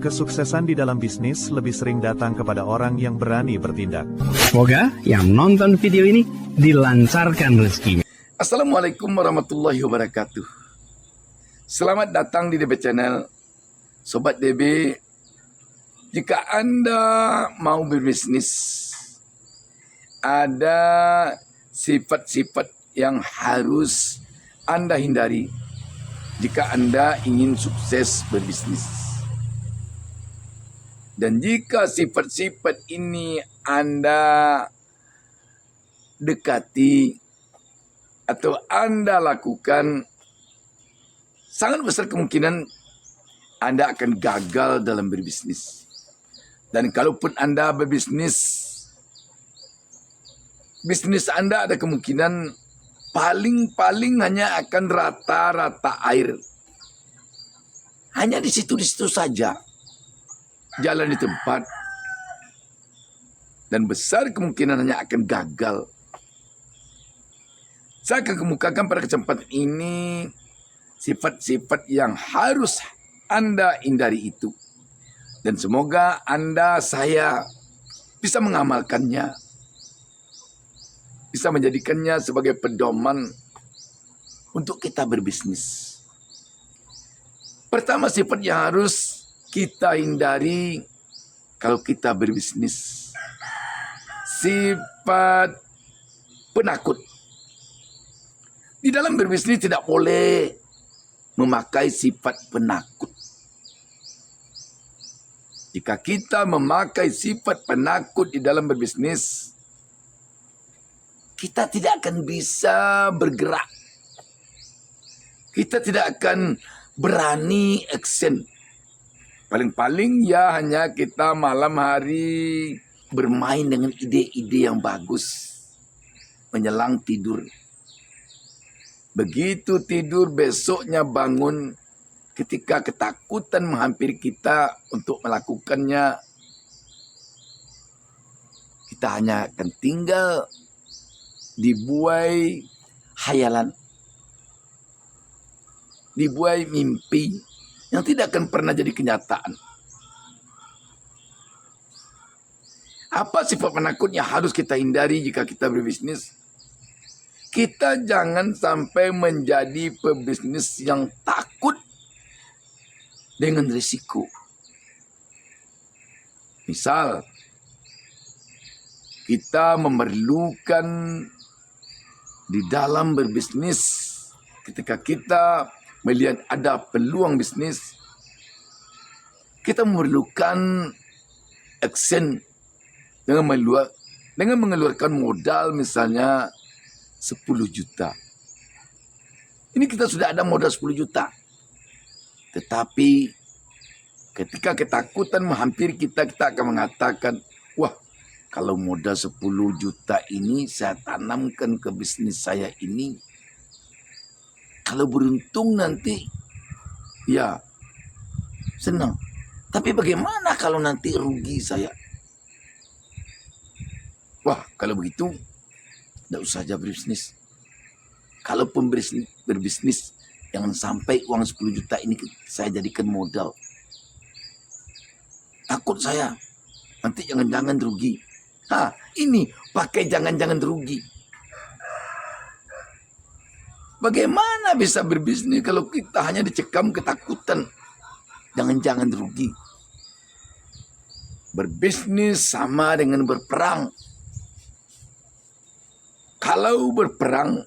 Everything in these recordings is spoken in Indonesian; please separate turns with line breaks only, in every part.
Kesuksesan di dalam bisnis lebih sering datang kepada orang yang berani bertindak.
Semoga yang nonton video ini dilancarkan rezekinya.
Assalamualaikum warahmatullahi wabarakatuh. Selamat datang di DB Channel. Sobat DB, jika Anda mau berbisnis, ada sifat-sifat yang harus Anda hindari jika Anda ingin sukses berbisnis. Dan jika sifat-sifat ini Anda dekati atau Anda lakukan, sangat besar kemungkinan Anda akan gagal dalam berbisnis. Dan kalaupun Anda berbisnis, bisnis Anda ada kemungkinan paling hanya akan rata-rata air. Hanya di situ-situ saja. Jalan di tempat. Dan besar kemungkinan hanya akan gagal. Saya akan kemukakan pada kesempatan ini sifat-sifat yang harus Anda hindari itu. Dan semoga saya bisa mengamalkannya. Bisa menjadikannya sebagai pedoman untuk kita berbisnis. Pertama, sifat yang harus kita hindari kalau kita berbisnis. Sifat penakut. Di dalam berbisnis tidak boleh memakai sifat penakut. Jika kita memakai sifat penakut di dalam berbisnis, kita tidak akan bisa bergerak. Kita tidak akan berani action. Paling-paling ya hanya kita malam hari bermain dengan ide-ide yang bagus. Menjelang tidur. Begitu tidur besoknya bangun ketika ketakutan menghampiri kita untuk melakukannya. Kita hanya akan tinggal dibuai hayalan, dibuai mimpi yang tidak akan pernah jadi kenyataan. Apa sifat penakut yang harus kita hindari jika kita berbisnis? Kita jangan sampai menjadi pebisnis yang takut dengan risiko. Misal, kita memerlukan di dalam berbisnis, ketika kita melihat ada peluang bisnis, kita memerlukan action dengan mengeluarkan modal misalnya 10 juta. Ini kita sudah ada modal 10 juta. Tetapi ketika ketakutan menghampiri kita akan mengatakan, wah, kalau modal 10 juta ini saya tanamkan ke bisnis saya ini, kalau beruntung nanti, ya senang. Tapi bagaimana kalau nanti rugi saya? Wah, kalau begitu, tidak usah saja berbisnis. Kalaupun berbisnis, jangan sampai uang 10 juta ini saya jadikan modal. Takut saya, nanti jangan-jangan rugi. Ini pakai jangan-jangan rugi. Bagaimana bisa berbisnis kalau kita hanya dicekam ketakutan? Jangan-jangan rugi. Berbisnis sama dengan berperang. Kalau berperang,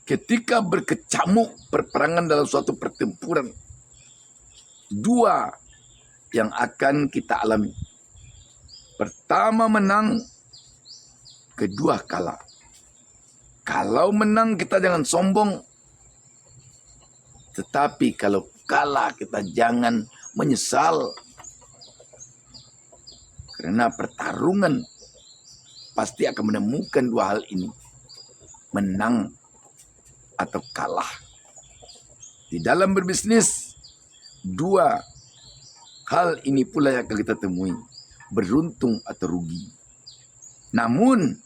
ketika berkecamuk perperangan dalam suatu pertempuran, dua yang akan kita alami. Pertama menang, kedua kalah. Kalau menang kita jangan sombong. Tetapi kalau kalah kita jangan menyesal. Karena pertarungan pasti akan menemukan dua hal ini. Menang atau kalah. Di dalam berbisnis, dua hal ini pula yang akan kita temui. Beruntung atau rugi. Namun,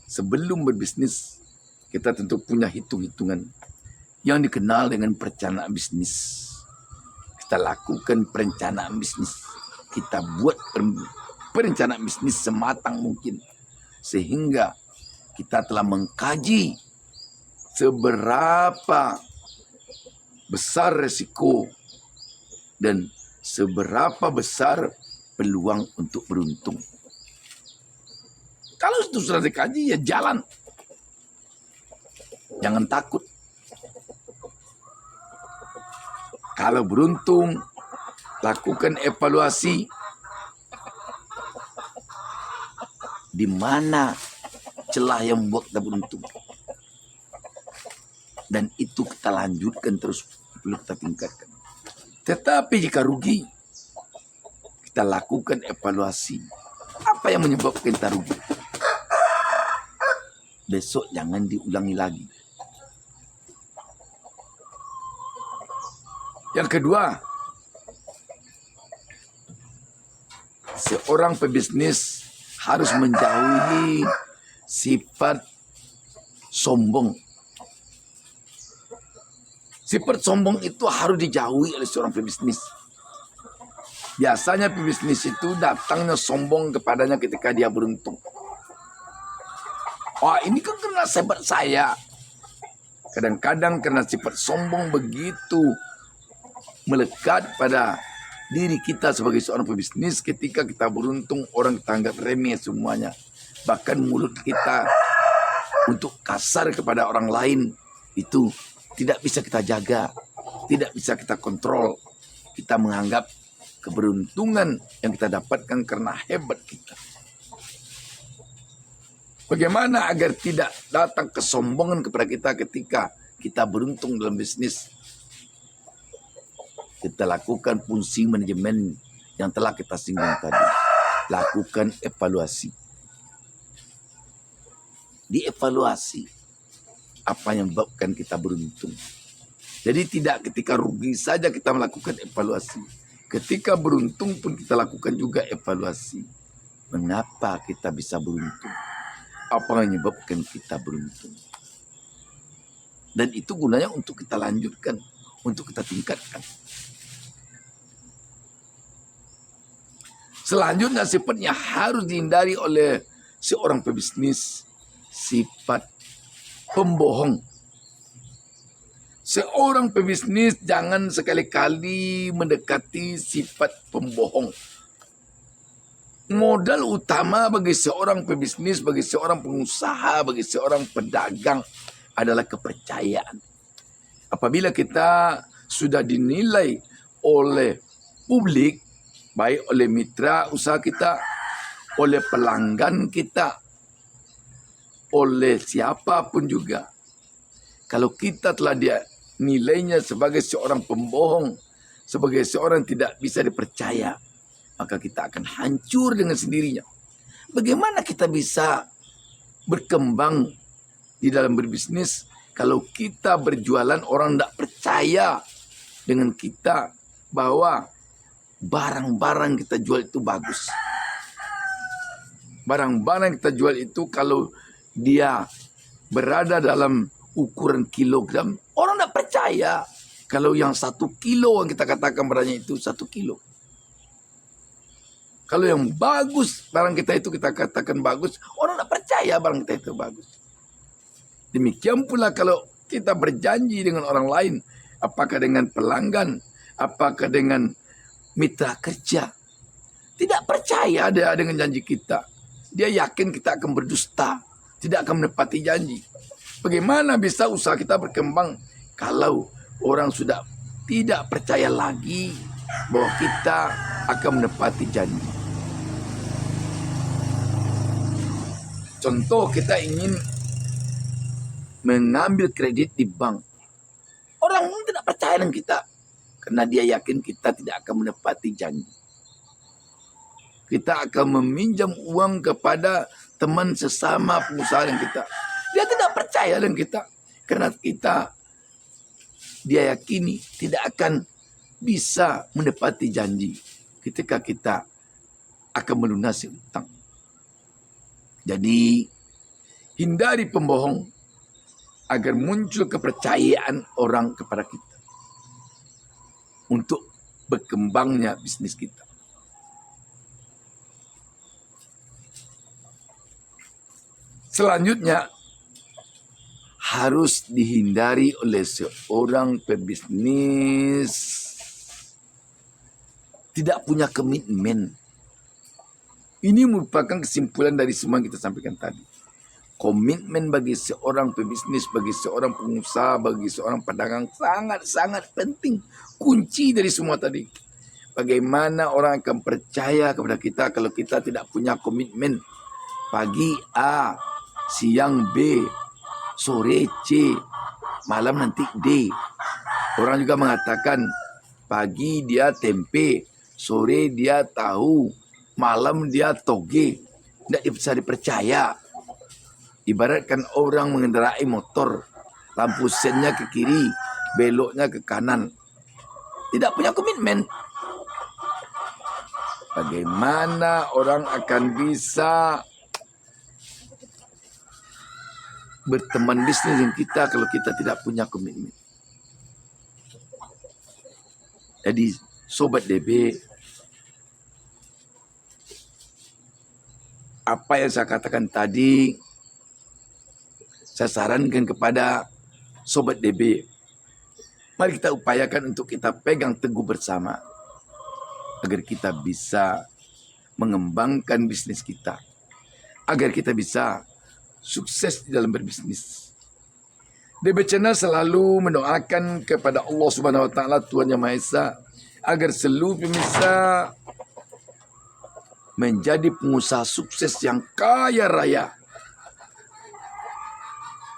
sebelum berbisnis, kita tentu punya hitung-hitungan yang dikenal dengan perencanaan bisnis. kita lakukan perencanaan bisnis. Kita buat perencanaan bisnis sematang mungkin. Sehingga kita telah mengkaji seberapa besar resiko dan seberapa besar peluang untuk beruntung. Kalau itu sudah dikaji, ya jalan. Jangan takut. Kalau beruntung, lakukan evaluasi. Di mana celah yang membuat kita beruntung. Dan itu kita lanjutkan terus, perlu kita tingkatkan. Tetapi jika rugi, kita lakukan evaluasi. Apa yang menyebabkan kita rugi? Besok jangan diulangi lagi. Yang kedua, seorang pebisnis harus menjauhi sifat sombong. Sifat sombong itu harus dijauhi oleh seorang pebisnis. Biasanya pebisnis itu datangnya sombong kepadanya ketika dia beruntung. Wah, ini kan karena hebat saya. Kadang-kadang karena sifat sombong begitu melekat pada diri kita sebagai seorang pebisnis, ketika kita beruntung orang kita anggap remeh semuanya. Bahkan mulut kita untuk kasar kepada orang lain itu tidak bisa kita jaga, tidak bisa kita kontrol. Kita menganggap keberuntungan yang kita dapatkan karena hebat kita. Bagaimana agar tidak datang kesombongan kepada kita ketika kita beruntung dalam bisnis? Kita lakukan fungsi manajemen yang telah kita singgung tadi. Lakukan evaluasi. Dievaluasi apa yang menyebabkan kita beruntung. Jadi tidak ketika rugi saja kita melakukan evaluasi. Ketika beruntung pun kita lakukan juga evaluasi. Mengapa kita bisa beruntung? Apa yang menyebabkan kita beruntung? Dan itu gunanya untuk kita lanjutkan, untuk kita tingkatkan. Selanjutnya sifatnya harus dihindari oleh seorang pebisnis, sifat pembohong. Seorang pebisnis jangan sekali-kali mendekati sifat pembohong. Modal utama bagi seorang pebisnis, bagi seorang pengusaha, bagi seorang pedagang adalah kepercayaan. Apabila kita sudah dinilai oleh publik, baik oleh mitra usaha kita, oleh pelanggan kita, oleh siapapun juga. Kalau kita telah dia nilainya sebagai seorang pembohong, sebagai seorang tidak bisa dipercaya, maka kita akan hancur dengan sendirinya. Bagaimana kita bisa berkembang di dalam berbisnis kalau kita berjualan orang tidak percaya dengan kita bahwa barang-barang kita jual itu bagus. Barang-barang kita jual itu kalau dia berada dalam ukuran kilogram, orang tidak percaya. Kalau yang 1 kilo yang kita katakan barangnya itu 1 kilo. Kalau yang bagus barang kita itu kita katakan bagus, orang tidak percaya barang kita itu bagus. Demikian pula kalau kita berjanji dengan orang lain, apakah dengan pelanggan, apakah dengan mitra kerja, tidak percaya dia dengan janji kita. Dia yakin kita akan berdusta, tidak akan menepati janji. Bagaimana bisa usaha kita berkembang kalau orang sudah tidak percaya lagi bahwa kita akan menepati janji? Contoh, kita ingin mengambil kredit di bank. Orang tidak percaya dengan kita karena dia yakin kita tidak akan menepati janji. Kita akan meminjam uang kepada teman sesama pengusaha dengan kita. Dia tidak percaya dengan kita karena dia yakini tidak akan bisa menepati janji ketika kita akan melunasi utang. Jadi hindari pembohong agar muncul kepercayaan orang kepada kita. Untuk berkembangnya bisnis kita. Selanjutnya, harus dihindari oleh seorang pebisnis tidak punya komitmen. Ini merupakan kesimpulan dari semua yang kita sampaikan tadi. Komitmen bagi seorang pebisnis, bagi seorang pengusaha, bagi seorang pedagang sangat-sangat penting. Kunci dari semua tadi. Bagaimana orang akan percaya kepada kita kalau kita tidak punya komitmen. Pagi A, siang B, sore C, malam nanti D. Orang juga mengatakan pagi dia tempe, sore dia tahu, malam dia toge. Tidak bisa dipercaya. Ibaratkan orang mengendarai motor, lampu sennya ke kiri, beloknya ke kanan. Tidak punya komitmen. Bagaimana orang akan bisa berteman bisnis dengan kita kalau kita tidak punya komitmen? Jadi Sobat DB, apa yang saya katakan tadi, saya sarankan kepada Sobat DB, mari kita upayakan untuk kita pegang teguh bersama agar kita bisa mengembangkan bisnis kita, agar kita bisa sukses di dalam berbisnis. DB Channel selalu mendoakan kepada Allah Subhanahu wa taala, Tuhan Yang Maha Esa, agar seluruh pemirsa menjadi pengusaha sukses yang kaya raya.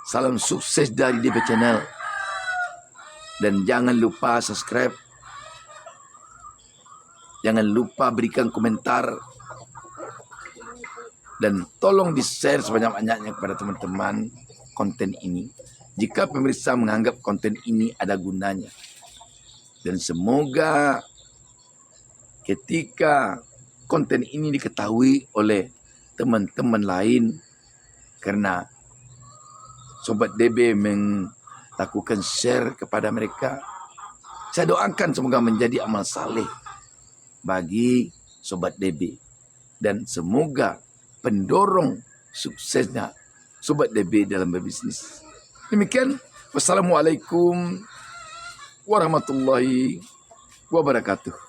Salam sukses dari DB Channel. Dan jangan lupa subscribe. Jangan lupa berikan komentar. Dan tolong di-share sebanyak-banyaknya kepada teman-teman konten ini. Jika pemirsa menganggap konten ini ada gunanya. Dan semoga ketika konten ini diketahui oleh teman-teman lain, karena Sobat DB melakukan share kepada mereka, saya doakan semoga menjadi amal saleh bagi Sobat DB. Dan semoga pendorong suksesnya Sobat DB dalam berbisnis. Demikian, wassalamualaikum warahmatullahi wabarakatuh.